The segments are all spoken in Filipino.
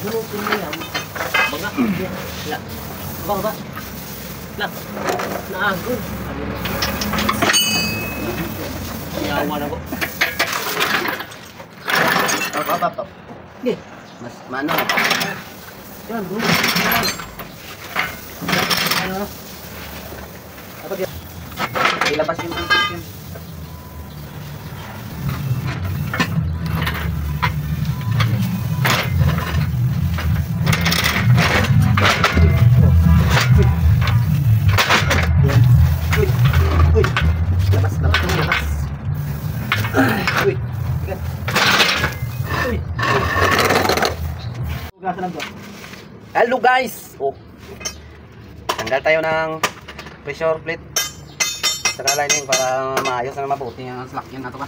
Bunutin mo yan. Baga. La. Ba. La. Naagod. Yawa na ko. Top. Hindi. Mas mano. Yan, bunutin yan. Ano? Apa dia? Ilabas yung toothpick yun. Uy. Labas. Uy. Ikan. Uy. Ugasan lang to. Hello guys. Oh. Tanggal tayo ng pressure plate. Saka lining para maayos na mabuti ang slackin na to ba.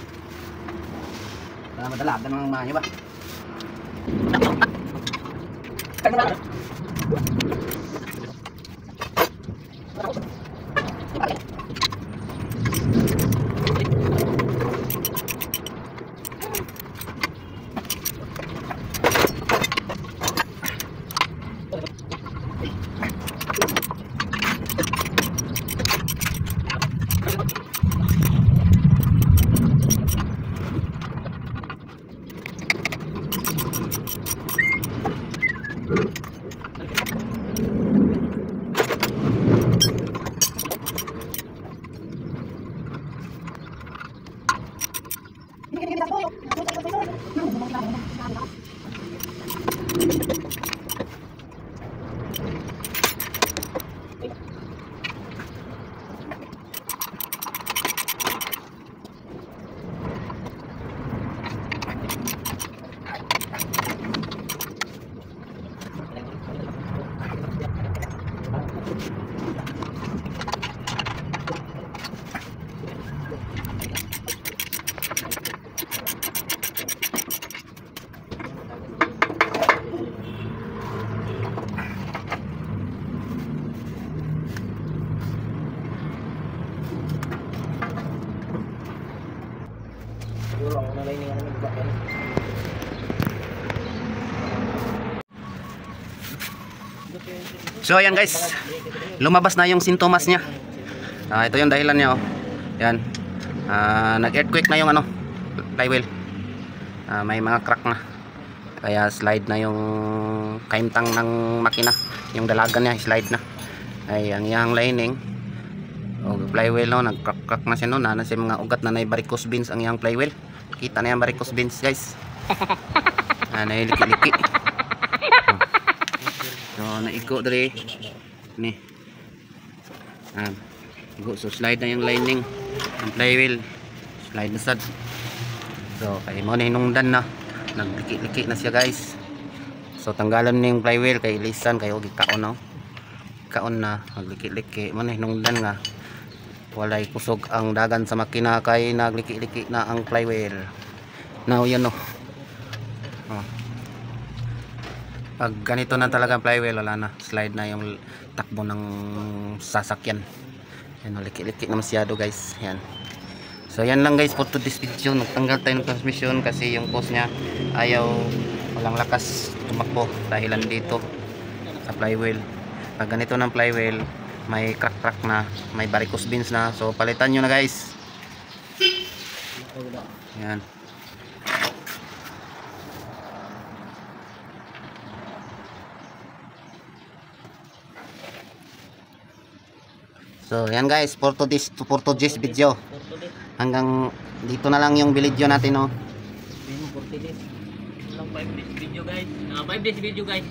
Para madalagan ng mayo ba. So ayan guys, lumabas na yung sintomas niya. Ito yung dahilan niya oh. Yan. Nag-earthquake na yung ano, flywheel. May mga crack na. Kaya slide na yung kaimtang ng makina. Yung dalagan niya slide na. Ay ang iyang lining o flywheel no, nag-crack na siya no, na siya mga ugat na varicose veins ang iyang flywheel. Kita na yung varicose veins guys. Nailiki-liki. So naigo dali ni. Igo so slide na yung lining ng flywheel. Slide na sad. So kay mo na hinungdan na. Nagliki-liki na siya guys. So tanggalan ni yung flywheel kay lisan kay og kaon no. Kaon na nagliki-liki mo na hinungdan nga. Walay kusog ang dagan sa makina kay nagliki-liki na ang flywheel. Now yan no. Pag ganito na talaga ang flywheel, wala na, slide na yung takbo ng sasakyan. Yan, liki-liki na masyado guys. Yan. So yan lang guys for today's video. Nagtanggal tayo ng transmission kasi yung post nya ayaw, walang lakas tumakbo dahilan dito sa flywheel. Pag ganito ng flywheel, may crack na, may varicose veins na, so palitan nyo na guys. Yan. So yan guys, for today's video. Hanggang dito na lang yung video natin no. 5 days video guys. 5 days video guys.